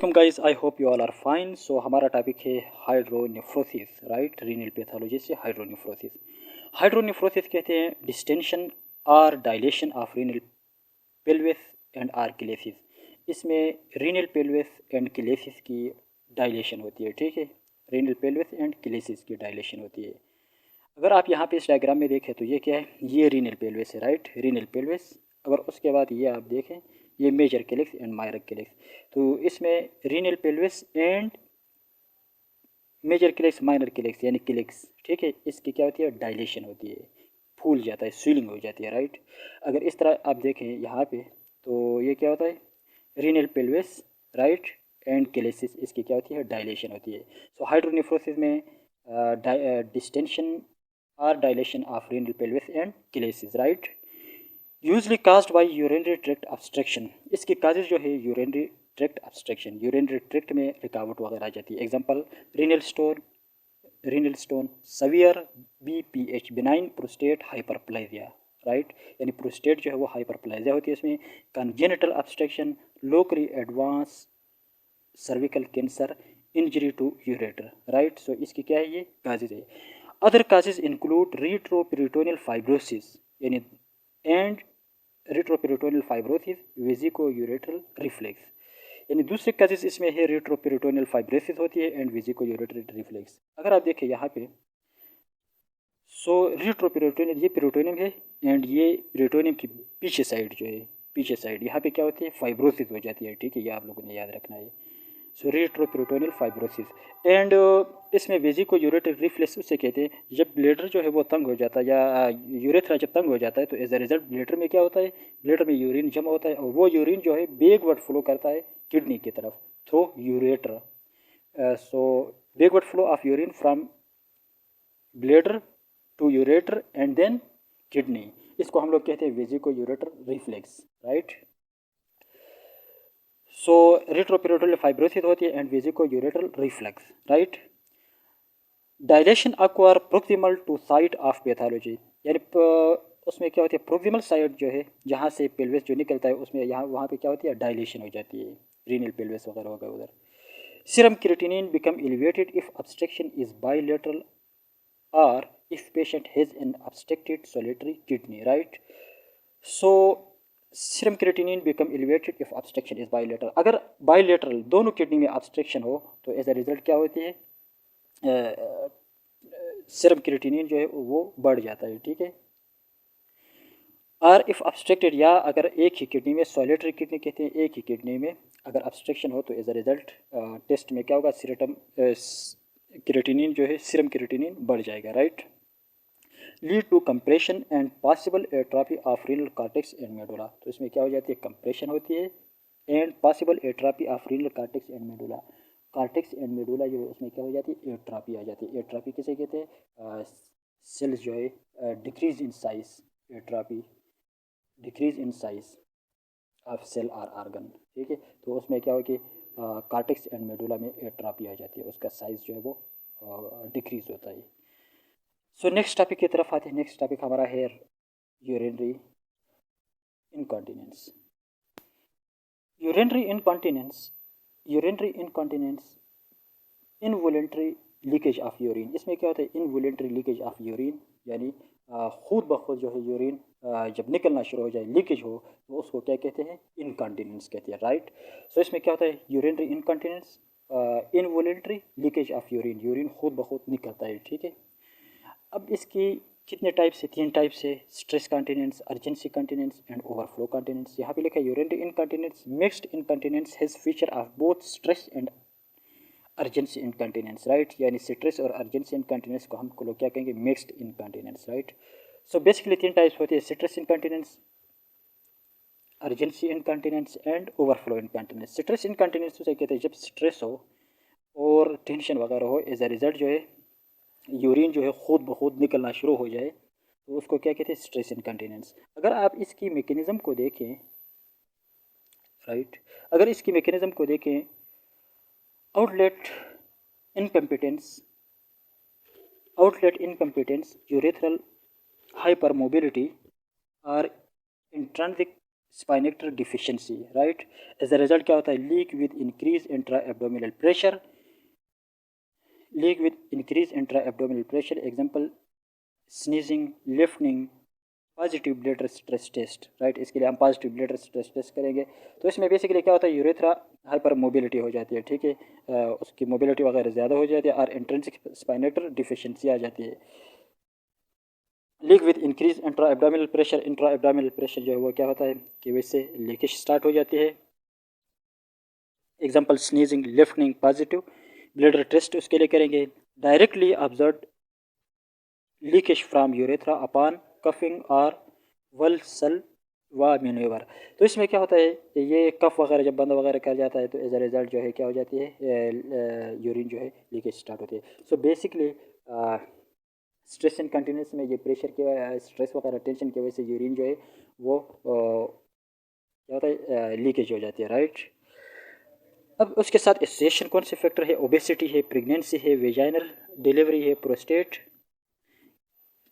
Welcome guys, I hope you all are fine. So हमारा topic है hydronephrosis, right. Renal pathology से hydronephrosis. Hydronephrosis कहते हैं distension और dilation of renal pelvis and or calyces. इसमें renal pelvis and किलेसिस की dilation होती है, ठीक है। रीनल पेल्विस एंड किलेसिस की डायलेशन होती है। अगर आप यहाँ पे इस डायग्राम में देखें तो ये क्या है, ये रीनल पेल्विस है, राइट। Renal pelvis. अगर उसके बाद ये आप देखें, ये major calyx and minor calyx. तो इसमें renal pelvis and major calyx minor calyx यानी किलेक्स, ठीक है, इसकी क्या होती है, डायलेशन होती है, फूल जाता है, स्विलिंग हो जाती है, राइट। अगर इस तरह आप देखें यहाँ पे तो ये क्या होता है, renal pelvis, right, and calyces, इसकी क्या होती है, डायलेशन होती है। सो हाइड्रोनेफ्रोसिस में डिस्टेंशन और dilation of renal pelvis and calyces, right. Usually caused by urinary tract obstruction. इसकी काजेज जो है urinary tract obstruction, urinary tract में रुकावट वगैरह आ जाती है। Example renal stone, severe BPH, benign prostate hyperplasia, right, यानी प्रोस्टेट जो है वो हाइपरप्लेजिया होती है इसमें। Congenital obstruction, locally advance cervical cancer, injury to ureter, right. So इसकी क्या है, ये काजेज है। Other causes include retroperitoneal fibrosis यानी and retroperitoneal fibrosis, vesico ureteral reflux, यानी दूसरे काजेज इसमें है रिट्रोपेरिटोनियल फाइब्रोसिस होती है एंड वेजिको यूरेट्रल रिफ्लेक्स। अगर आप देखें यहाँ पे, सो रिट्रोपेरिटोनियल ये पेरिटोनियम है एंड ये पेरिटोनियम की पीछे साइड जो है, पीछे साइड यहाँ पे क्या होती है, फाइब्रोसिस हो जाती है, ठीक है, ये आप लोगों ने याद रखना है। सो रिट्रोपेरिटोनियल फाइब्रोसिस एंड इसमें वेजिको यूरेट्रल रिफ्लेक्स उससे कहते हैं जब ब्लेडर जो है वो तंग हो जाता है या यूरेथ्रा जब तंग हो जाता है तो एज अ रिजल्ट ब्लेडर में क्या होता है, ब्लेडर में यूरिन जमा होता है और वो यूरिन जो है बैकवर्ड फ्लो करता है किडनी की तरफ through ureter. So backward flow of urine from bladder to ureter and then kidney, इसको हम लोग कहते हैं vesico ureter reflux, right. So retroperitoneal fibrosis होती है and vesico ureter reflux, right. Dilation acquire proximal to site of pathology, यानी उसमें क्या होती है, प्रोक्सिमल साइट जो है जहाँ से पेल्विस जो निकलता है उसमें यहाँ वहाँ पे क्या होती है, डायलेशन हो जाती है, रीनल पेल्विस वगैरह होगा उधर। Serum creatinine become elevated if obstruction is bilateral or if patient has an obstructed solitary kidney, right. So serum creatinine become elevated if obstruction is bilateral। अगर bilateral दोनों किडनी में obstruction हो तो as a result क्या होती है, serum creatinine जो है वो बढ़ जाता है, ठीक है। और इफ़ ऑब्स्ट्रक्टेड, या अगर एक ही किडनी में, सॉलिटरी किडनी कहते हैं, एक ही किडनी में अगर ऑब्स्ट्रक्शन हो तो एज अ रिजल्ट टेस्ट में क्या होगा, सीरम क्रिएटिनिन जो है, सीरम क्रिएटिनिन बढ़ जाएगा, right. Lead to compression and possible atrophy of renal cortex and medulla. तो इसमें क्या हो जाती है, कंप्रेशन होती है and possible atrophy of renal cortex and medulla. Cortex and medulla जो है उसमें क्या हो जाती है, एट्रोफी आ जाती है। एट्रोफी किसे कहते हैं, सेल्स जो है decrease in size, atrophy decrease in size of cell और आर्गन, ठीक है। तो उसमें क्या हो कि कॉर्टेक्स एंड मेडुला में एट्रोफी आ जाती है, उसका साइज जो है वो डिक्रीज होता है। सो नेक्स्ट टॉपिक की तरफ आते हैं। नेक्स्ट टॉपिक हमारा है urinary incontinence. Urinary incontinence, urinary incontinence involuntary leakage of urine. इसमें क्या होता है, इनवॉलेंट्री लीकेज ऑफ यूरिन, यानी खुद ब खुद जो है यूरिन जब निकलना शुरू हो जाए, लीकेज हो, तो उसको क्या कहते हैं, इनकॉन्टिनेंस कहते हैं, राइट। सो इसमें क्या होता है, urinary incontinence, involuntary leakage of urine, urine खुद ब खुद निकलता है, ठीक है। अब इसकी कितने टाइप से, तीन टाइप से, stress continence, urgency continence and overflow continence. यहाँ पे लिखा है urinary incontinence mixed incontinence has feature of both stress and urgency incontinence, right, यानी स्ट्रेस और अर्जेंसी इनकॉन्टिनेंस को हम लोग क्या कहेंगे, mixed incontinence, right. So basically तीन टाइप्स होती है, stress incontinence, urgency incontinence and overflow incontinence. Stress incontinence उसे कहते हैं जब स्ट्रेस हो और टेंशन वगैरह हो, एज अ रिजल्ट जो है यूरिन जो है खुद ब खुद निकलना शुरू हो जाए, तो उसको क्या कहते हैं, स्ट्रेस इनकॉन्टिनेंस। अगर आप इसकी मैकेनिज्म को देखें, राइट, अगर इसकी मैकेनिज्म को देखें, outlet incompetence, urethral hypermobility or intrinsic sphincter deficiency, right. As a result क्या होता है, leak with increase intra abdominal pressure, leak with increase intra abdominal pressure, example sneezing, lifting, positive bladder stress test, right. इसके लिए हम positive bladder stress test करेंगे। तो इसमें basically क्या होता है, यूरेथ्रा हाइपर मोबिलिटी हो जाती है, ठीक है, उसकी मोबिलिटी वगैरह ज़्यादा हो जाती है और इंट्रिंसिक स्पाइनेटर डिफिशिएंसी आ जाती है। Leak with increase intra abdominal pressure, intra abdominal pressure जो है वो क्या होता है कि वैसे लीकेज स्टार्ट हो जाती है। Example sneezing, lifting, positive bladder test उसके लिए करेंगे। Directly observe leakage from urethra upon coughing और वल्सल व मैन्यूवर। तो इसमें क्या होता है, ये कफ वगैरह जब बंद वगैरह कर जाता है तो एज अ रिजल्ट जो है क्या हो जाती है, यूरिन जो है लीकेज स्टार्ट होती है। So basically stress and continuous में ये प्रेशर के स्ट्रेस वगैरह टेंशन की वजह से यूरिन जो है वो क्या होता है, लीकेज हो जाती है, राइट। अब उसके साथ एसोसिएशन कौन से फैक्टर है, ओबेसिटी है, प्रेगनेंसी है, वेजाइनल डिलीवरी है, प्रोस्टेट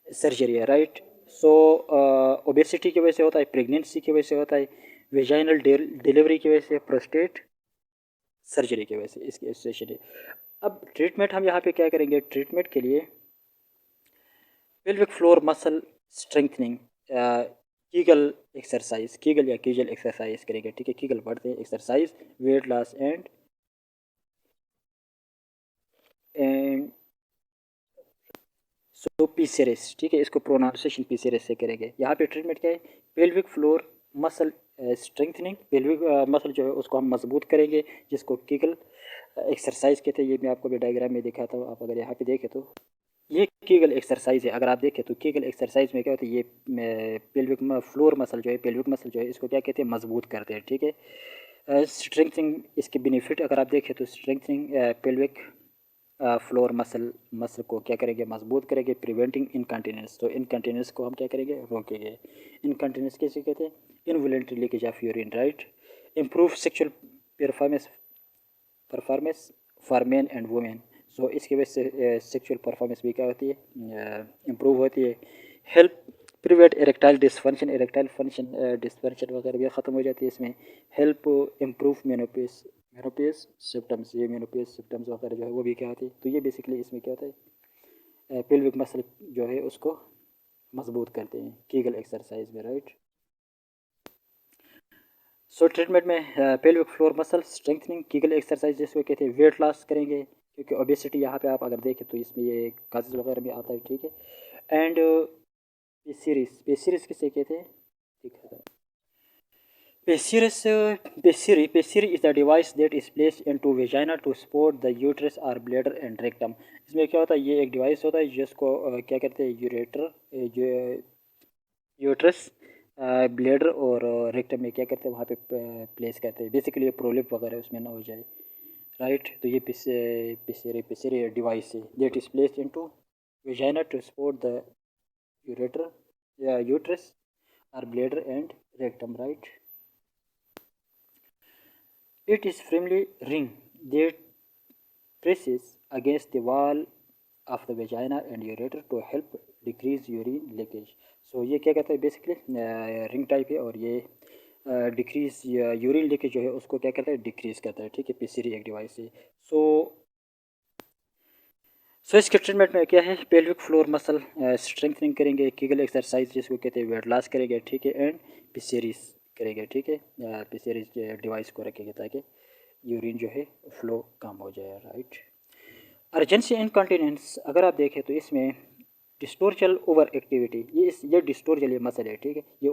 सर्जरी है, राइट। सो ओबेसिटी की वजह से होता है, प्रेगनेंसी की वजह से होता है, वेजाइनल डिलीवरी की वजह से, प्रोस्टेट सर्जरी की वजह से इसकी एसोसिएशन है। अब ट्रीटमेंट हम यहाँ पे क्या करेंगे, ट्रीटमेंट के लिए pelvic floor muscle strengthening, Kegel exercise, Kegel या कीगल एक्सरसाइज करेंगे, ठीक है। कीगल पढ़ते हैं exercise, weight loss and so pessaries, ठीक है, इसको प्रोनाउंसिएशन पीसेरेस से करेंगे। यहाँ पे ट्रीटमेंट क्या है, pelvic floor muscle strengthening, pelvic muscle जो है उसको हम मजबूत करेंगे, जिसको कीगल एक्सरसाइज कहते हैं। ये मैं आपको भी डायग्राम में दिखाता हूँ, आप अगर यहाँ पे देखें तो ये कीगल एक्सरसाइज है। अगर आप देखें तो कीगल एक्सरसाइज में क्या होता है, ये पेल्विक फ्लोर मसल जो है, पेल्विक मसल जो है इसको क्या कहते हैं, मजबूत करते हैं, ठीक है। स्ट्रेंथनिंग इसके बेनिफिट अगर आप देखें तो स्ट्रेंथनिंग पेल्विक फ्लोर मसल को क्या करेंगे, मजबूत करेंगे। प्रिवेंटिंग इनकंटिनेंस, तो इनकंटिनेंस को हम क्या करेंगे, रोकेंगे। इनकंटिनेंस कैसे कहते हैं, involuntary leakage of urine, right. Improve sexual performance performance for men and women. So इसकी वजह से सेक्सुअल परफॉर्मेंस भी क्या होती है, इम्प्रूव होती है। Help prevent erectile dysfunction, erectile function dysfunction वगैरह भी ख़त्म हो जाती है इसमें। Help improve menopause, menopause symptoms, ये मेनोपेस सिम्टम्स वगैरह जो है वो भी क्या होती है। तो ये बेसिकली इसमें क्या होता है, पेल्विक मसल जो है उसको मजबूत करते हैं कीगल एक्सरसाइज में, राइट। सो ट्रीटमेंट में pelvic floor muscle strengthening, Kegel exercise जिसको कहते हैं, वेट लॉस करेंगे क्योंकि ओबेसिटी यहाँ पे आप अगर देखें तो इसमें ये काजेज वगैरह भी आता है, ठीक है। एंड पेसीरिस, पेसीरिस किसे कहते हैं, ठीक है। पेसीरी is a device that is placed into vagina to support the uterus or bladder and rectum। इसमें क्या होता है, ये एक डिवाइस होता है जिसको क्या कहते हैं, यूट्रस, ब्लेडर और रेक्टम में क्या करते हैं, वहाँ पे प्लेस करते हैं। बेसिकली ये प्रोलिप वगैरह उसमें ना हो जाए, राइट। तो ये पिसेरी डिवाइस है that is placed into vagina to support the ureter या यूट्रस और bladder and rectum, right. It is firmly ring that presses against the wall of the vagina and ureter to help decrease urine leakage। सो ये क्या कहता है, basically ring type है और ये decrease urine leakage जो है उसको क्या करता है, डिक्रीज करता है, ठीक है। पीसीरी एक डिवाइस है। सो इसके ट्रीटमेंट में क्या है, पेल्विक फ्लोर मसल स्ट्रेंथनिंग करेंगे, कीगल एक्सरसाइज जिसको कहते हैं, वेट लॉस करेंगे, ठीक है, एंड पीसीरीज करेंगे, ठीक है। पीसीरीज डिवाइस को रखेंगे ताकि यूरिन जो है फ्लो कम हो जाए, राइट। अर्जेंसी इनकॉन्टिनेंस अगर आप देखें तो इसमें डिस्टोर्जल ओवर एक्टिविटी, ये डिस्टोर्जल ये मसल है, ठीक है। ये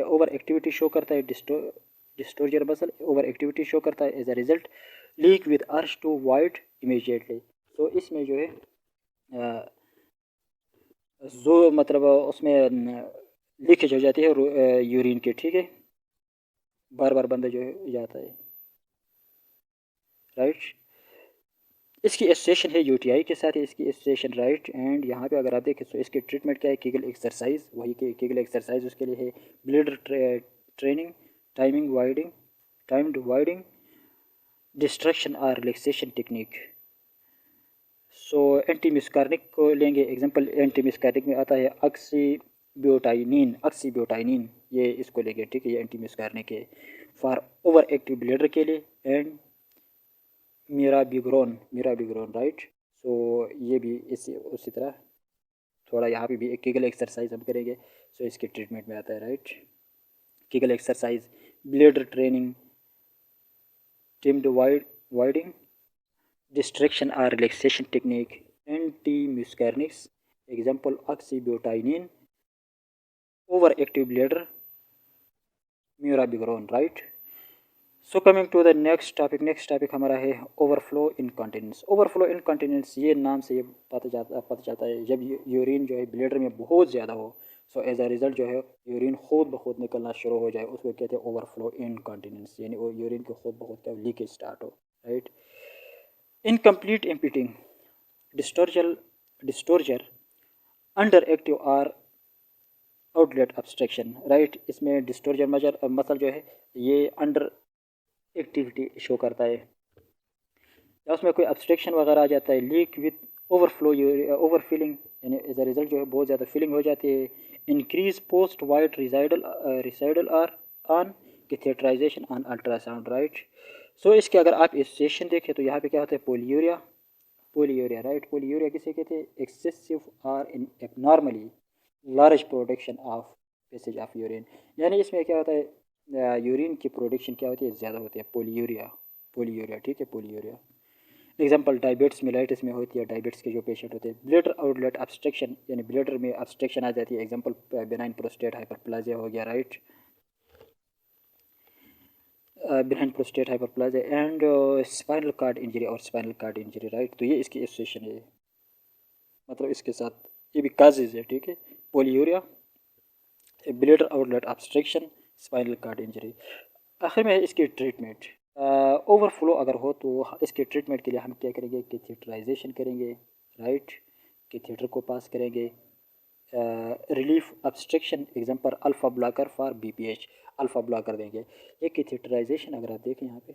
ओवर एक्टिविटी शो करता है, डिस्टोर्जल मसल ओवर एक्टिविटी शो करता है। As a result leak with urge to void immediately. तो इसमें जो है जो मतलब उसमें लीकेज हो जाती है यूरिन की, ठीक है, बार बार बंद जो है जाता है, राइट। इसकी एसोसिएशन है यूटीआई के साथ है, इसकी एसोसिएशन, राइट। एंड यहाँ पे अगर आप देखें तो इसकी ट्रीटमेंट क्या है, कीगल एक्सरसाइज, वही के कीगल एक्सरसाइज उसके लिए है। ब्लड ट्रेनिंग, टाइम्ड वाइडिंग, डिस्ट्रक्शन और रिलैक्सेशन टेक्निक। सो एंटी मिस्कार्निक को लेंगे, एग्जांपल एंटी मिस्कार्निक में आता है ऑक्सी ब्यूटाइनिन, ऑक्सीब्यूटाइनिन, ये इसको लेके, ठीक है, ये एंटी म्यूस्कार्निक के फॉर ओवर एक्टिव ब्लेडर के लिए, एंड मीराबिग्रोन, राइट। सो ये भी इसी उसी तरह थोड़ा यहाँ पे भी एक कीगल एक्सरसाइज हम करेंगे, सो इसके ट्रीटमेंट में आता है, right. Kegel exercise, bladder training, timed voiding, distraction or relaxation technique, anti-muscarinics, example oxybutynin, overactive bladder, murabigron, right। So coming to the next topic हमारा है ओवरफ्लो इनकॉन्टिनेंस। ओवरफ्लो इनकॉन्टिनेंस, ये नाम से ये पता चलता है जब यूरिन जो है ब्लेडर में बहुत ज़्यादा हो, सो एज अ रिजल्ट जो है यूरिन खुद ब खुद निकलना शुरू हो जाए, उसको कहते हैं ओवरफ्लो इनकॉन्टिनेंस, यानी वो यूरिन के खुद ब खुद क्या लीकेज स्टार्ट हो, right. Incomplete emptying detrusor under active or outlet obstruction, right. इसमें डिस्टोर्जर मसल जो है ये अंडर एक्टिविटी शो करता है, या उसमें कोई ऑब्स्ट्रक्शन वगैरह आ जाता है, leak with overflow, over filling, यानी एज अ रिजल्ट जो है बहुत ज़्यादा फिलिंग हो जाती है। Increase post void residual or on catheterization on ultrasound, right. So इसके अगर आप इस सेशन देखें तो यहाँ पे क्या होता है, पोलियूरिया, राइट। पोलियूरिया किसे कहते हैं, एक्सेसिव और in abnormally large production of passage of urine, यानी इसमें क्या होता है, यूरिन की प्रोडक्शन क्या होती है, ज़्यादा होती है, पोलियूरिया, ठीक है, पोलियूरिया। एग्जांपल डायबिट्स मिलाइटिस में होती है, डायबिट्स के जो पेशेंट होते हैं। ब्लेडर आउटलेट ऑब्स्ट्रक्शन, यानी ब्लेडर में ऑब्स्ट्रक्शन आ जाती है, एग्जांपल बेनाइन प्रोस्टेट हाइपरप्लाजिया हो गया, right, benign prostate hyperplasia, and spinal cord injury, right. तो ये इसकी एसोसिएशन है, मतलब इसके साथ ये भी काजेज है, ठीक है, polyuria, bladder outlet obstruction, spinal cord injury. आखिर में इसकी ट्रीटमेंट, ओवरफ्लो अगर हो तो इसके ट्रीटमेंट के लिए हम क्या करेंगे, कैथेटराइजेशन करेंगे, राइट, कैथेटर को पास करेंगे। Relief obstruction, example alpha blocker for BPH, alpha blocker देंगे, ये कैथेटराइजेशन अगर आप देखें यहाँ पे।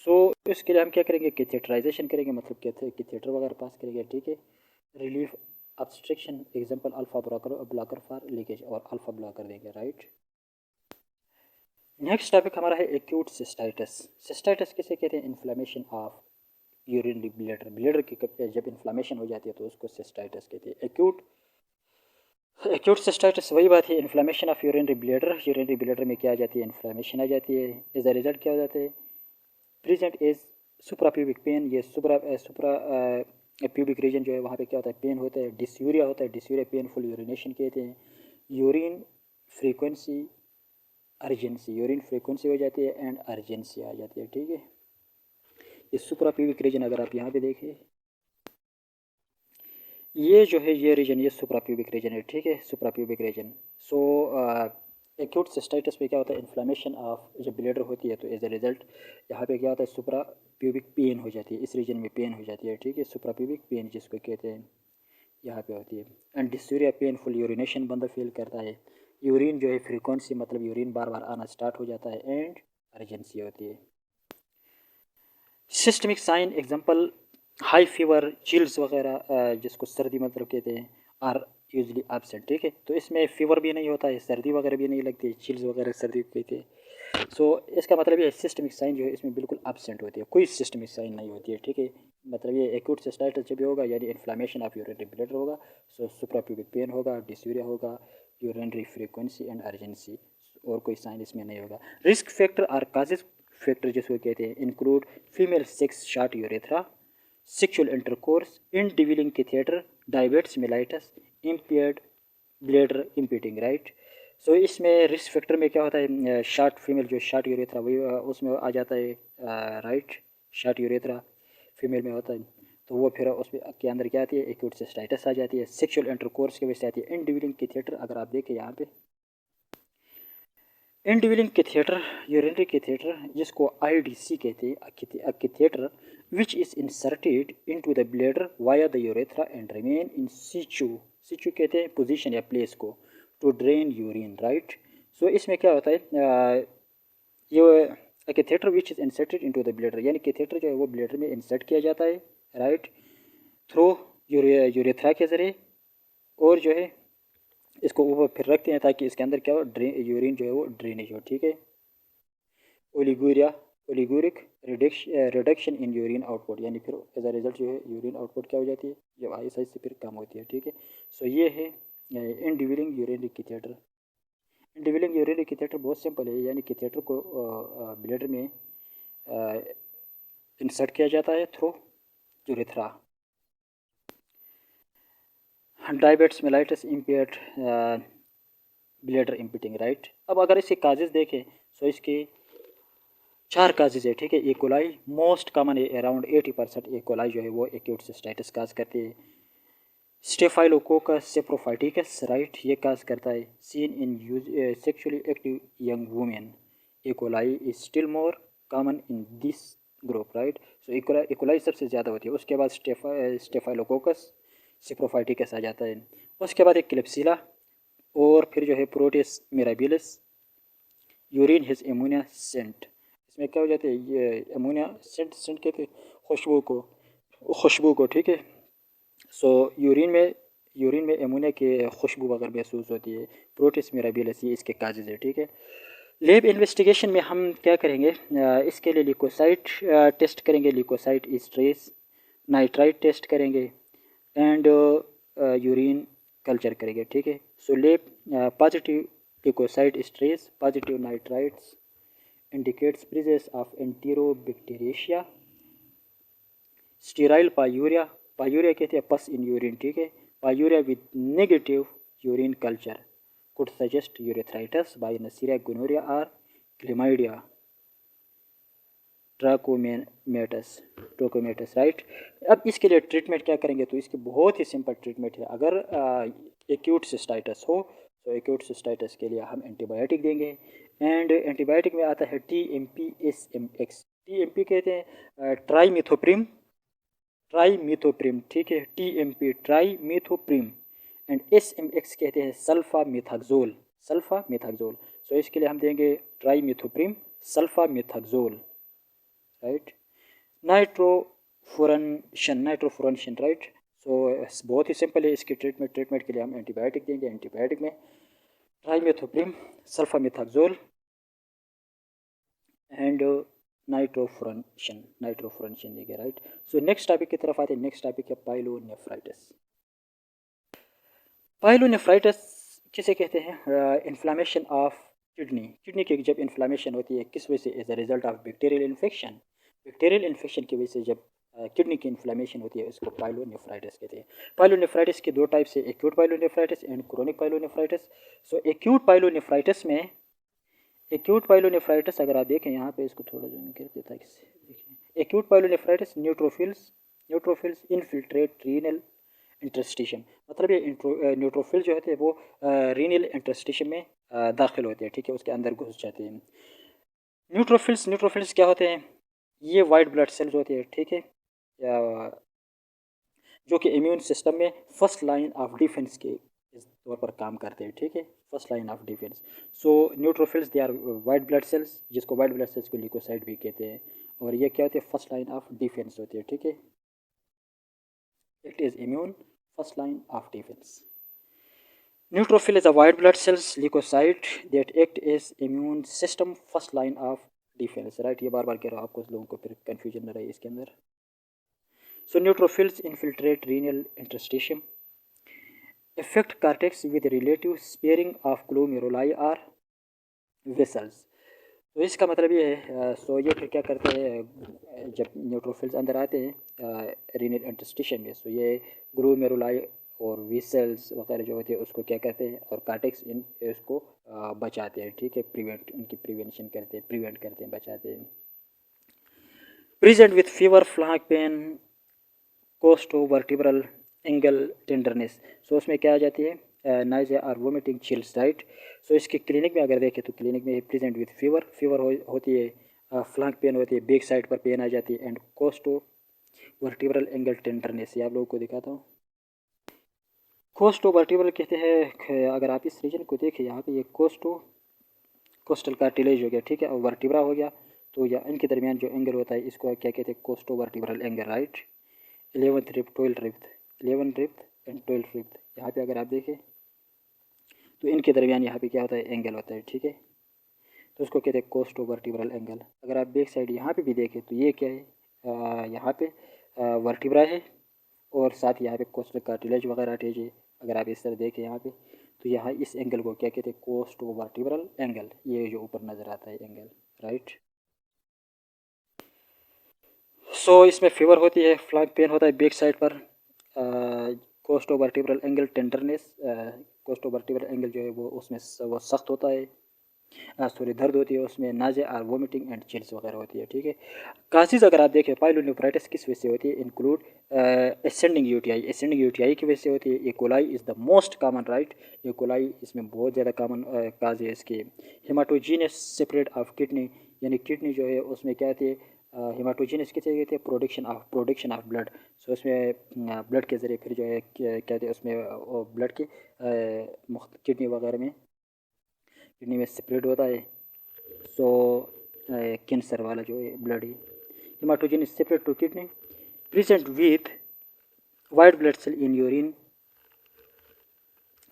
सो इसके लिए हम क्या करेंगे, कैथेटराइजेशन करेंगे, मतलब कैथेटर वगैरह पास करेंगे, ठीक है। Relief obstruction, example alpha blocker for leakage, और अल्फ़ा ब्लॉकर देंगे, राइट। नेक्स्ट टॉपिक हमारा है एक्यूट सिस्टाइटिस। सिस्टाइटिस किसे कहते हैं, इन्फ्लेमेशन ऑफ यूरिनरी ब्लेडर की जब इन्फ्लेमेशन हो जाती है तो उसको सिस्टाइटिस कहते हैं। एक्यूट सिस्टाइटिस वही बात है, इन्फ्लेमेशन ऑफ यूरिनरी ब्लेडर में क्या आ जाती है, इन्फ्लेमेशन आ जाती है, एज अ रिजल्ट क्या हो जाता है, प्रेजेंट एज सुप्राप्यूबिक पेन, ये सुप्रा प्यूबिक रीजन जो है वहाँ पे क्या होता है, पेन होता है, डिस्यूरिया होता है, डिस्यूरिया पेनफुल यूरिनेशन कहते हैं। यूरिन फ्रीक्वेंसी यूरिन फ्रीक्वेंसी हो जाती है, एंड अर्जेंसी आ जाती है, ठीक है। ये सुप्राप्यूबिक रीजन अगर आप यहाँ पे देखें, ये जो है ये रीजन, ये सुप्राप्यूबिक रीजन है, ठीक है, सुप्राप्यूबिक रीजन। सो एक्यूट सिस्टाइटिस पे क्या होता है, इन्फ्लेमेशन ऑफ जब ब्लेडर होती है तो एज ए रिजल्ट यहाँ पे क्या होता है, सुप्राप्यूबिक पेन हो जाती है, इस रीजन में पेन हो जाती है, ठीक है, सुप्राप्यूबिक पेन जिसको कहते हैं यहाँ पे होती है। एंड डिस्यूरिया पेनफुल यूरिनेशन बंदा फील करता है, यूरिन जो है फ्रीक्वेंसी, मतलब यूरिन बार बार आना स्टार्ट हो जाता है, एंड अर्जेंसी होती है। Systemic sign, example high fever, chills वगैरह, जिसको सर्दी मतलब कहते हैं, आर यूजली एब्सेंट, ठीक है। तो इसमें फीवर भी नहीं होता है, सर्दी वगैरह भी नहीं लगती, चिल्स वगैरह सर्दी को कहते हैं। सो इसका मतलब ये सिस्टमिक साइन जो है इसमें बिल्कुल एब्सेंट होती है, कोई सिस्टमिक साइन नहीं होती है, ठीक है। मतलब ये एक्यूट सिस्टाइटिस जब भी होगा, यानी इन्फ्लेमेशन ऑफ यूरिनरी ब्लेडर होगा, सो सुप्राप्यूबिक पेन होगा, डिस्यूरिया होगा, यूरिनरी फ्रीक्वेंसी एंड अर्जेंसी, और कोई साइन इसमें नहीं होगा। रिस्क फैक्टर और काजेज फैक्टर जिसको कहते हैं include female sex short urethra, sexual intercourse, indwelling catheter, diabetes mellitus, impaired bladder emptying, right. So इसमें रिस्क फैक्टर में क्या होता है, शॉर्ट फीमेल जो शॉर्ट यूरेथ्रा वही उसमें आ जाता है, राइट, शॉर्ट यूरेथ्रा फीमेल में होता है, तो वो फिर उसमें के अंदर क्या आती है, एक्यूट सिस्टाइटिस आ जाती है। सेक्सुअल इंटरकोर्स की वजह से आती है। इंडिविलिंग कैथेटर अगर आप देखें यहाँ पे, इंडिविलिंग कैथेटर, यूरिनरी कैथेटर जिसको आईडीसी कहते हैं, a catheter which is inserted into the bladder via the urethra and remain in situ कहते हैं पोजीशन या प्लेस को, to drain urine, right. So इसमें क्या होता है, ये catheter which is inserted into the bladder, यानी कैथेटर जो है वो ब्लेडर में इंसर्ट किया जाता है, राइट, थ्रू यूरेथ्रा के ज़रिए, और जो है इसको ऊपर फिर रखते हैं ताकि इसके अंदर क्या हो, यूरिन जो है वो ड्रेनेज हो, ठीक है। ओलिगूरिया, ओलिगूरिक रिडक्शन इन यूरिन आउटपुट, यानी फिर एज अ रिजल्ट जो है यूरिन आउटपुट क्या हो जाती है, जब आहिस्ता आहिस्ता फिर कम होती है, ठीक है। सो ये है इंडिविलिंग यूरिनरी कैथेटर। इंडिविलिंग यूरिनरी कैथेटर बहुत सिंपल है, यानी कैथेटर को ब्लैडर में इंसर्ट किया जाता है through urethra. Diabetes mellitus impaired bladder emptying, right. अब अगर इसके काजेज देखें तो इसके 4 काजेज है, ठीक है। इकोलाई मोस्ट कॉमन है, अराउंड 80% इकोलाई जो है वो एक्यूट सिस्टाइटिस काज करती है। स्टेफाइलोकोकस सेप्रोफाइटिकस, राइट, ये काज करता है। Seen in sexually active young women, E coli is still more common in this group, right. So E coli सबसे ज़्यादा होती है, उसके बाद स्टेफाइलोकोकस सेप्रोफाइटिकस आ जाता है, उसके बाद एक क्लिप्सिला, और फिर जो है Proteus mirabilis. Urine his ammonia scent, इसमें क्या हो जाता है, ये एमोनिया सेंट, सेंट कहते हैं खुशबू को, खुशबू को, ठीक है। सो यूरिन में एमोनिया की खुशबू अगर महसूस होती है, प्रोटिस मिराबिलिस, ये इसके काजेज है, ठीक है। लैब इन्वेस्टिगेशन में हम क्या करेंगे, इसके लिए लिकोसाइट टेस्ट करेंगे, लिकोसाइट इस्ट्रेस, नाइट्राइट टेस्ट करेंगे, एंड यूरिन कल्चर करेंगे, ठीक है। So lab positive leukocyte esterase, positive nitrites indicates presence of enterobacteria। Sterile pyuria, pyuria कहते हैं पस इन यूरिन, ठीक है। Pyuria with negative urine culture could suggest urethritis by Neisseria gonorrhea or Chlamydia trachomatis, right. अब इसके लिए treatment क्या करेंगे, तो इसकी बहुत ही सिंपल ट्रीटमेंट है। अगर एक्यूट सिस्टाइटिस हो तो एक्यूट सिस्टाइटिस के लिए हम एंटीबायोटिक देंगे, एंड एंटीबायोटिक में आता है TMP-SMX। TMP कहते हैं ट्राईमिथोप्रिम, ट्राईमिथोप्रिम, ठीक है, TMP ट्राईमिथोप्रिम, एंड SMX कहते हैं सल्फामिथाक्सोल, सल्फामिथाक्सोल। सो इसके लिए हम देंगे ट्राईमिथोप्रिम, सल्फामिथाक्सोल, राइट। नाइट्रोफुरनशन, नाइट्रोफुरनशन, राइट। सो बहुत ही सिंपल है इसकी ट्रीटमेंट के लिए हम एंटीबायोटिक देंगे, एंटीबायोटिक में ट्राइमेथोप्रिम, सल्फामिथाक्सोल, एंड नाइट्रोफुरनशन देंगे, राइट। सो नेक्स्ट टॉपिक की तरफ आते हैं। नेक्स्ट टॉपिक है पाइलोनेफ्राइटिस। पाइलोनेफ्राइटिस किसे कहते हैं, इन्फ्लामेशन ऑफ किडनी, किडनी की जब इन्फ्लामेशन होती है किस वजह से, as a result of bacterial infection, bacterial infection की वजह से जब किडनी की इन्फ्लामेशन होती है, इसको पाइलोनेफ्राइटिस कहते हैं। पाइलोनेफ्राइटिस के 2 टाइप्स है, acute pyelonephritis and chronic pyelonephritis. So acute pyelonephritis में, एक्यूट पाइलोनेफ्राइटिस अगर आप देखें यहाँ पे, इसको थोड़ा जूम कर देता है, देखिए acute pyelonephritis neutrophils infiltrate renal interstitium, मतलब ये न्यूट्रोफिल जो होते हैं वो रीनल इंटरस्टिशन में दाखिल होते हैं, ठीक है, उसके अंदर घुस जाते हैं। न्यूट्रोफिल्स क्या होते हैं, ये वाइट ब्लड सेल्स होते हैं, ठीक है, या जो कि इम्यून सिस्टम में फर्स्ट लाइन ऑफ डिफेंस के तौर पर काम करते हैं, ठीक है, first line of defence. So neutrophils they are white blood cells, जिसको वाइट ब्लड सेल्स को ल्यूकोसाइट भी कहते हैं, और ये क्या होते हैं, फर्स्ट लाइन ऑफ डिफेंस होती है, ठीक है। It is immune first line of defence. Neutrophil is a white blood cells leukocyte that act as immune system first line of defense, right। ये बार बार कह रहा हूँ आपको, लोगों को फिर कंफ्यूजन न रहे इसके अंदर। So neutrophils infiltrate renal interstitium, affect cortex with relative sparing of glomeruli or vessels। तो इसका मतलब ये है, सो ये फिर क्या करते हैं, जब न्यूट्रोफिल्स अंदर आते हैं रीनल इंटरस्टिशन में, सो ये ग्लोमेरुलाई और वेसल्स वगैरह जो होते हैं उसको क्या करते हैं, और कार्टेक्स इन इसको बचाते हैं, ठीक है, प्रिवेंट, उनकी प्रिवेंशन करते हैं, प्रिवेंट करते हैं, बचाते हैं। Present with fever, flank pain, costovertebral angle tenderness. So उसमें क्या आ जाती है, नाइज़िया और वोमिटिंग चिल्स, राइट। सो इसके क्लिनिक में अगर देखें तो क्लिनिक में प्रेजेंट विथ फीवर होती है, फ्लैंक पेन होती है, बैक साइड पर पेन आ जाती है, एंड कोस्टोवर्टिब्रल एंगल टेंडरनेस। ये आप लोगों को दिखाता हूँ। कोस्टोवर्टिब्रल कहते हैं, अगर आप इस रीजन को देखें यहाँ पे, ये कोस्टल कार्टिलेज हो गया, ठीक है, और वर्टिब्रा हो गया, तो या इनके दरमियान जो एंगल होता है इसको क्या कहते हैं, costovertebral angle, right. 11th rib, 12th rib, 11th rib and 12th rib. यहाँ पे अगर आप देखें तो इनके दरमियान यहाँ पे क्या होता है, एंगल होता है, ठीक है। तो उसको कहते हैं कोस्टो वर्टिब्रल एंगल। अगर आप बैक साइड यहाँ पे भी देखें तो ये क्या है, यहाँ पे वर्टिब्रा है और साथ ही यहाँ पे कोस्टल कार्टिलेज वगैरह अटैच है। अगर आप इस तरह देखें यहाँ पे तो यहाँ इस एंगल को क्या कहते हैं, कोस्टो वर्टिब्रल एंगल, ये जो ऊपर नज़र आता है एंगल, राइट। सो इसमें फीवर होती है, फ्लैग पेन होता है बैक साइड पर, costo vertebral angle tenderness, costo vertebral angle जो है वो उसमें वो सख्त होता है, सॉरी दर्द होती है उसमें, नाजे और वोमिटिंग एंड चिल्स वगैरह होती है, ठीक है। कासेस अगर आप देखें पाइलोनेफ्राइटिस किस वजह से होती है, include ascending UTI, ascending UTI की वजह से होती है। E coli is the most common, right, E coli इसमें बहुत ज़्यादा कॉमन काज है इसके। हेमाटोजीनस सेपरेट ऑफ किडनी, यानी किडनी जो है उसमें क्या होती है, हेमाटोजीनस किसे कहते हैं, प्रोडक्शन ऑफ ब्लड। सो उसमें ब्लड के ज़रिए फिर जो है क्या कहते हैं उसमें ब्लड के किडनी वगैरह में, किडनी में सेपरेट होता है। सो कैंसर वाला जो है ब्लड है, haematogenous is spread to kidney, present with white blood cell in urine,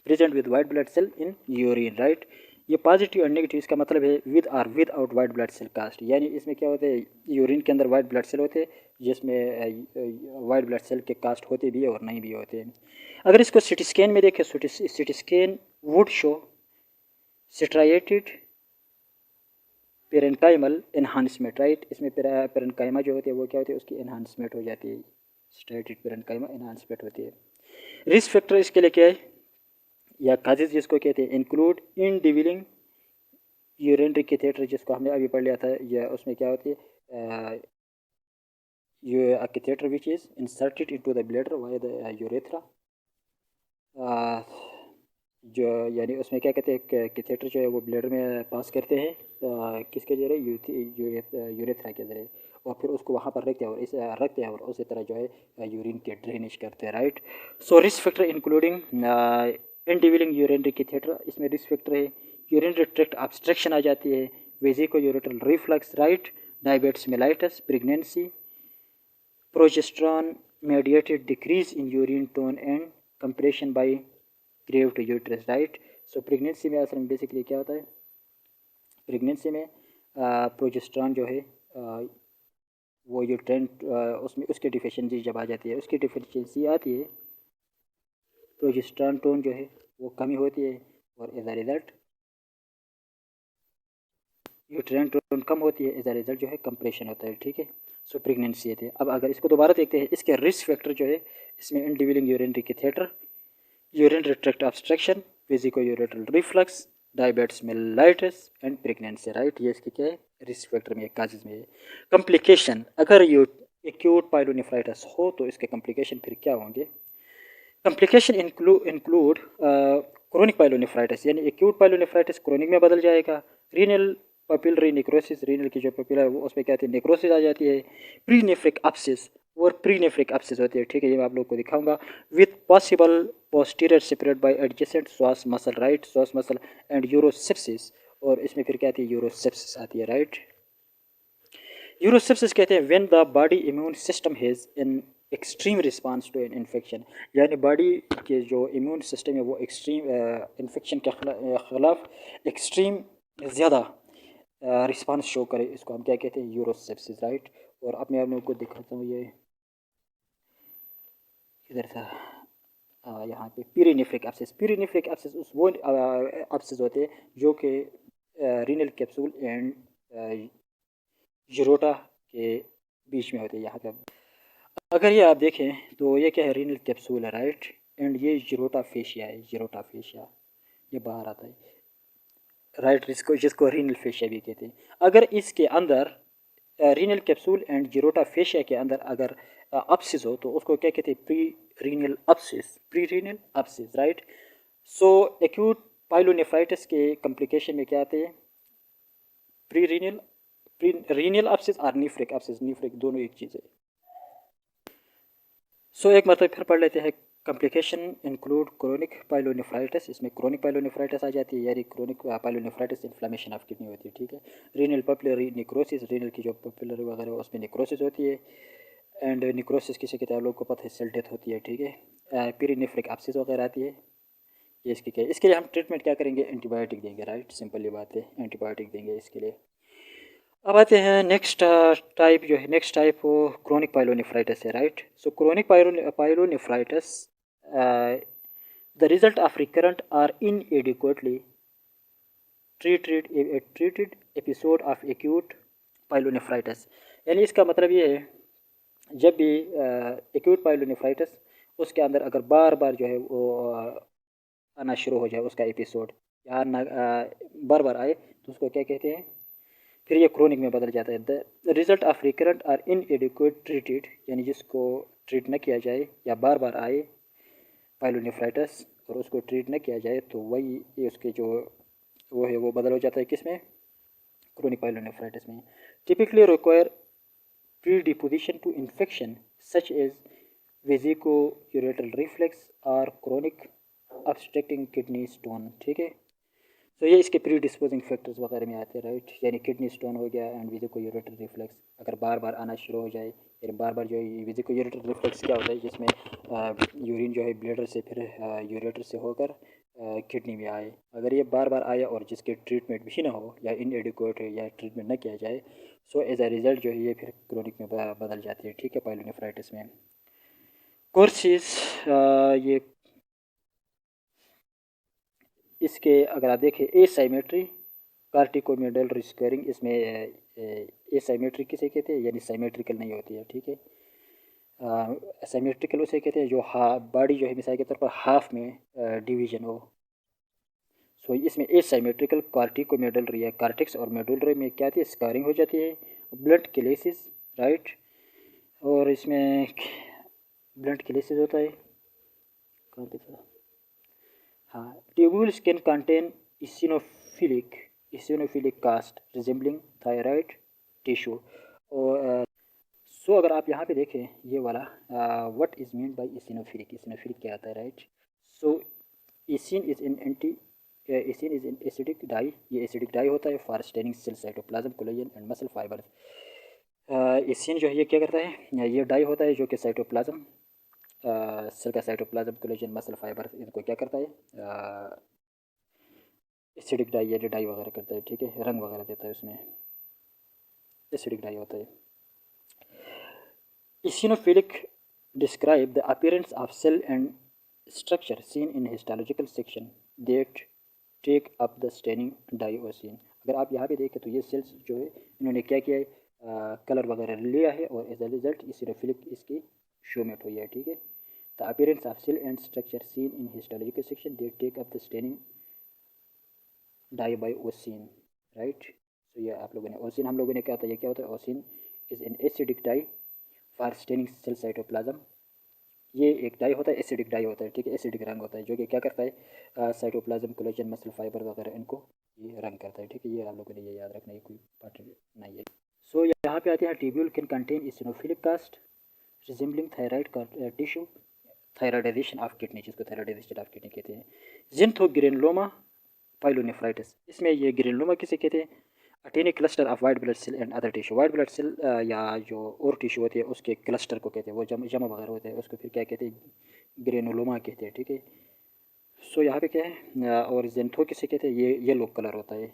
present with white blood cell in urine, right. ये पॉजिटिव और नेगेटिव इसका मतलब है विद और without white blood cell cast, यानी इसमें क्या होता है, यूरिन के अंदर वाइट ब्लड सेल होते हैं जिसमें वाइट ब्लड सेल के कास्ट होते भी है और नहीं भी होते हैं। अगर इसको सिटी स्कैन में देखें, CT scan would show striated parenchymal enhancement, right. इसमें पेरेंकाइमा जो होती है वो क्या होती है, उसकी एनहांसमेंट हो जाती है, स्ट्राइएटेड पेरेंकाइमा एनहांसमेंट होती है। रिस्क फैक्टर इसके लिए क्या है या काजेज जिसको कहते हैं, इंक्लूड इन डिविलिंग यूरिनरी कैथेटर, जिसको हमने अभी पढ़ लिया था, या उसमें क्या होती है, catheter which is inserted into the bladder via the urethra, जो यानी उसमें क्या कहते हैं, कैथेटर जो है वो ब्लैडर में पास करते हैं, किसके जरिए, यूरेथ्रा के जरिए, और फिर उसको वहाँ पर रखते हैं और उसी तरह जो है यूरिन के ड्रेनेज करते हैं, right. So risk factor including indwelling urinary catheter, इसमें रिस्क फैक्टर है, यूरिनरी ट्रैक्ट ऑब्स्ट्रक्शन आ जाती है, vesicoureteral reflux, right, diabetes mellitus, pregnancy, progesterone mediated decrease in urine tone and compression by gravid uterus, right. So pregnancy में असल में basically क्या होता है, प्रेगनेंसी में प्रोजेस्टेरॉन जो है वो यूट्रेन उसमें उसकी डिफिशियंसी जब आ जाती है, उसकी डिफिशियंसी आती है, प्रोजेस्टेरॉन टोन जो है वो कमी होती है और as a result uterine tone कम होती है, एज अ रिजल्ट जो है कंप्रेशन होता है, ठीक है। सो प्रेगनेंसी है। अब अगर इसको दोबारा देखते हैं, इसके रिस्क फैक्टर जो है इसमें indwelling urinary catheter, urinary tract obstruction, vesicoureteral reflux, diabetes mellitus and pregnancy, right. ये इसके क्या है, रिस्क फैक्टर में काजेज में है। कॉम्प्लिकेशन, अगर ये एक्यूट पाइलोनेफ्राइटिस हो तो इसके कॉम्प्लिकेशन फिर क्या होंगे, कॉम्प्लिकेशन इंक्लूड क्रोनिक पाइलोनेफ्राइटिस, यानी एक्यूट पाइलोनेफ्राइटिस क्रोनिक में बदल जाएगा, रीनल पपिलरी नेक्रोसिस, रीनल की जो पपिला है वो उसमें क्या आती है, नेक्रोसिस आ जाती है, प्री नेफ्रिक एब्सिस, और प्री नेफ्रिक एब्सिस होती है, ठीक है। ये मैं आप लोग को दिखाऊंगा, with possible posterior separate by adjacent श्वास मसल, राइट, श्वास मसल एंड यूरोसेप्सिस, और इसमें फिर क्या आती है, यूरोसेप्सिस आती है, राइट। यूरोसेप्सिस कहते हैं when the body immune system has an extreme response to an infection, यानी बॉडी के जो इम्यून सिस्टम है वो एक्सट्रीम इन्फेक्शन के खिलाफ एक्सट्रीम ज़्यादा रिस्पांस शो करे, इसको हम क्या कहते हैं, यूरोसेप्सिस, राइट। और अब मैं आप लोगों को दिखाता हूँ, ये किधर था, यहाँ पे पीरिनेफ्रिक एब्सिस, पीरिनेफ्रिक एब्सिस उस वो एब्सिस होते हैं जो कि रीनल कैप्सूल एंड यूरोटा के बीच में होते हैं, यहाँ पे अगर ये आप देखें तो ये क्या है, रीनल कैप्सूल है, राइट, एंड ये जीरोटा फेशिया है, जीरोटा फेशिया ये बाहर आता है, राइट, जिसको जिसको रीनल फेशिया भी कहते हैं। अगर इसके अंदर रीनल कैप्सूल एंड जीरोटा फेशिया के अंदर अगर अपसिस हो तो उसको क्या कहते हैं, perirenal abscess, perirenal abscess, right. So acute pyelonephritis के कॉम्प्लिकेशन में क्या आते हैं, perirenal, perirenal abscess और नीफ्रिक अपसिस, नीफ्रिक दोनों एक चीज़ है। सो एक मतलब फिर पढ़ लेते हैं, कॉम्प्लिकेशन इंक्लूड क्रोनिक पाइलोनेफ्राइटिस, इसमें क्रोनिक पाइलोनेफ्राइटिस आ जाती है, यानी chronic pyelonephritis inflammation of kidney होती है, ठीक है। रीनल पपिलरी नेक्रोसिस, रीनल की जो पपिलरी वगैरह उसमें नेक्रोसिस होती है, एंड नेक्रोसिस किसी के लोग को पता है सेल डेथ होती है, ठीक है। पेरिनेफ्रिक एब्सिस वगैरह आती है, ये इसकी क्या है, इसके लिए हम ट्रीटमेंट क्या करेंगे, एंटीबायोटिक देंगे, राइट, सिंपल ये बात है, एंटीबायोटिक देंगे इसके लिए। अब आते हैं नेक्स्ट टाइप जो है, नेक्स्ट टाइप वो क्रोनिक पाइलोनेफ्राइटिस है, right. So chronic pyelonephritis the result of recurrent or inadequately treated episode of acute pyelonephritis. यानी इसका मतलब ये है, जब भी एक्यूट पाइलोनेफ्राइटिस उसके अंदर अगर बार बार जो है वो आना शुरू हो जाए उसका एपिसोड, या आना बार बार आए, तो उसको क्या कहते हैं, फिर ये क्रोनिक में बदल जाता है। The result of recurrent or inadequate treated, यानी जिसको ट्रीट न किया जाए या बार बार आए पाइलोनेफ्राइटिस और उसको ट्रीट न किया जाए, तो वही ये उसके जो वो है वो बदल हो जाता है किस में, क्रोनिक पाइलोनेफ्राइटिस में। Typically require predisposition to infection such as vesicoureteral reflux और chronic obstructing kidney stone, ठीक है। तो ये इसके प्री डिस्पोजिंग फैक्टर्स वगैरह में आते हैं, राइट। यानी किडनी स्टोन हो गया एंड वेसिकोयूरेटर रिफ्लेक्स अगर बार बार आना शुरू हो जाए, यानी बार बार जो है वेसिकोयूरेटर रिफ्लेक्स क्या होता है, जिसमें यूरिन जो है ब्लैडर से फिर यूरेटर से होकर किडनी में आए, अगर ये बार बार आया और जिसके ट्रीटमेंट भी ना हो या इनएडिक्वेट है या ट्रीटमेंट ना किया जाए, सो एज अ रिजल्ट जो है ये फिर क्रोनिक में बदल जाती है, ठीक है, पाइलोनेफ्राइटिस में। कोर्सेज ये इसके अगर आप देखें एसाइमेट्री कार्टिकोमेडल रिस्क्वेयरिंग, इसमें एसाइमेट्री किसे कहते हैं, यानी साइमेट्रिकल नहीं होती है, ठीक है। साइमेट्रिकल उसे कहते हैं जो बॉडी जो है मिसाल के तौर पर हाफ में डिवीजन हो। सो इसमें एसाइमेट्रिकल कार्टिकोमेडल या कार्टिक्स और मेडुलरी में क्या आती है, स्कारिंग हो जाती है, ब्लड क्लेसिस, राइट। और इसमें ब्लड क्लेसिस होता है, कहाँ पे था, हाँ, tubules can contain eosinophilic cast resembling thyroid tissue. और सो अगर आप यहाँ पे देखें ये वाला what is mean by eosinophilic, eosinophilic क्या आता है, right. So eosin is an anti eosin is an acidic dye, ये एसिडिक डाई होता है for staining cell cytoplasm collagen and muscle fibre. Eosin जो है ये क्या करता है, ये डाई होता है जो कि साइटोप्लाज्म सेल का साइटोप्लाज्म कोलेजन मसल फाइबर इनको क्या करता है, एसिडिक डाई या डाई वगैरह करता है, ठीक है, रंग वगैरह देता है उसमें, एसिडिक डाई होता है। इसिनोफिलिक describe the appearance of cell and structure seen in histological section that take up the staining dioxin। अगर आप यहाँ पे देखें तो ये सेल्स जो है इन्होंने क्या किया है, कलर वगैरह लिया है और एज अ रिजल्ट इसिनोफिलिक इसकी शोमेट हुई है, ठीक है। The appearance of cell and structure seen in histological section they take up the staining dye by eosin, right. तो ये आप लोगों ने ओसिन, हम लोगों ने क्या था, ये क्या होता है, eosin is an acidic dye for staining cell cytoplasm. ये एक डाई होता है, एसिडिक डाई होता है, ठीक है, एसिडिक रंग होता है जो कि क्या करता है, साइटोप्लाज्म कोलेजन मसल फाइबर वगैरह इनको ये रंग करता है, ठीक है। ये आप लोगों ने ये याद रखना, ये कोई पार्ट नहीं है। सो यहाँ पे आते हैं tubule can contain eosinophilic cast resembling thyroid tissue thyroidization of kidney, जिसको थायराइडाइजेशन ऑफ किडनी कहते हैं। जिंथोग्रेनुलोमा पाइलोनेफ्राइटिस, इसमें ये ग्रेनुलोमा किसे कहते हैं, attain a cluster of white blood cell and other tissue, white blood cell या जो और टिश्यू होती है उसके क्लस्टर को कहते हैं, वो जमा वगैरह होता है उसको फिर क्या कहते हैं, ग्रेनुलोमा कहते हैं, ठीक है। सो यहाँ पे क्या है, और जेंथो किसे कहते हैं, ये येलो कलर होता है,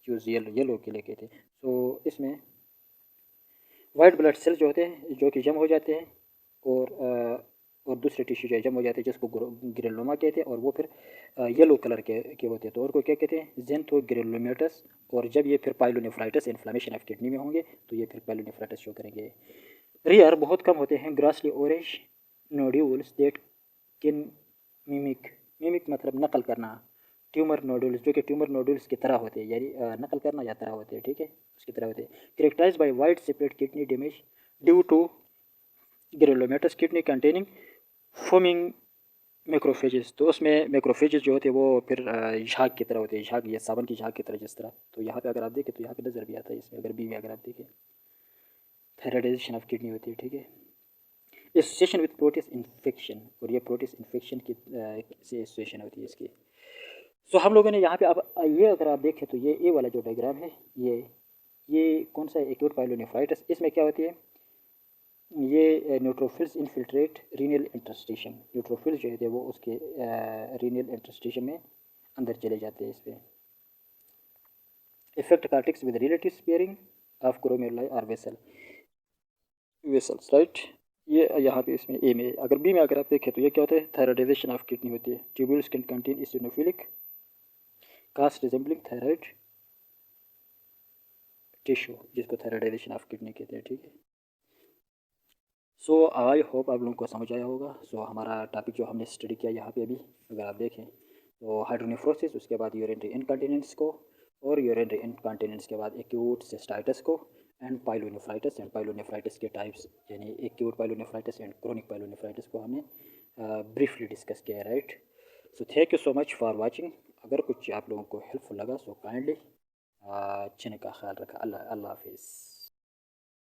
यूज येलो के लिए कहते हैं। सो इसमें वाइट ब्लड सेल जो होते हैं जो कि जम हो जाते हैं और दूसरे टिश्यू जो जम हो जाते हैं जिसको ग्रेनुलोमा कहते हैं, और वो फिर येलो कलर के होते हैं, तो और को क्या कहते हैं, जेंथोग्रेनुलोमेटस। और जब ये फिर पाइलोनेफ्राइटिस इन्फ्लामेशन ऑफ किडनी में होंगे तो ये फिर पाइलोनेफ्राइटिस शो करेंगे। रेयर बहुत कम होते हैं, grossly orange nodules that can mimic, mimic मतलब नकल करना, ट्यूमर नोडुल्स जो कि ट्यूमर नोडुल्स की तरह होते हैं, यानी नकल करना या तरह होते हैं, ठीक है, उसकी तरह होते हैं। Characterise by wide separate kidney damage due to granulomatous kidney containing foaming macrophages, तो उसमें मैक्रोफेजेस जो होते हैं वो फिर झाग की तरह होते हैं, झाग या साबुन की झाग की तरह जिस तरह। तो यहाँ पे अगर आप देखें तो यहाँ पे नजर भी आता है इसमें, अगर बी में अगर आप देखें थायराइडाइजेशन ऑफ किडनी होती है, ठीक है। एसोसिएशन विद प्रोटिस इन्फेक्शन, और ये प्रोटिस इन्फेक्शन की से एसोसिएशन होती है इसकी। सो हम लोगों ने यहाँ पे अब ये अगर आप देखें तो ये वाला जो डायग्राम है ये कौन सा है, एक्यूट पाइलोनेफ्राइटिस, इसमें क्या होती है, ये न्यूट्रोफिल्स इनफिल्ट्रेट रीनल इंटरस्टिशन, न्यूट्रोफिल्स जो है वो उसके रीनल इंटरस्टिशन में अंदर चले जाते हैं इस पर। Affect cortex with relative sparing of glomeruli or vessels, right. ये यहाँ पे इसमें ए में, अगर बी में अगर आप देखें तो ये क्या होता है, थायराइडाइजेशन ऑफ किडनी होती है। Tubules can contain eosinophilic cast resembling thyroid tissue, जिसको थायराइडाइजेशन ऑफ किडनी कहते हैं, ठीक है। सो आई होप आप लोगों को समझ आया होगा। सो हमारा टॉपिक जो हमने स्टडी किया यहाँ पे अभी अगर आप देखें तो हाइड्रोनेफ्रोसिस, उसके बाद यूरिनरी इनकॉन्टिनेंस को, और यूरिनरी इनकॉन्टिनेंस के बाद एक्यूट सिस्टाइटिस को, एंड पाइलोनेफ्राइटिस के टाइप्स, यानी acute pyelonephritis and chronic pyelonephritis को हमने ब्रीफली डिस्कस किया है, right. So thank you so much for watching. अगर कुछ आप लोगों को हेल्पफुल लगा सो काइंडली चैनल का ख्याल रखा। अल्लाह हाफिज़।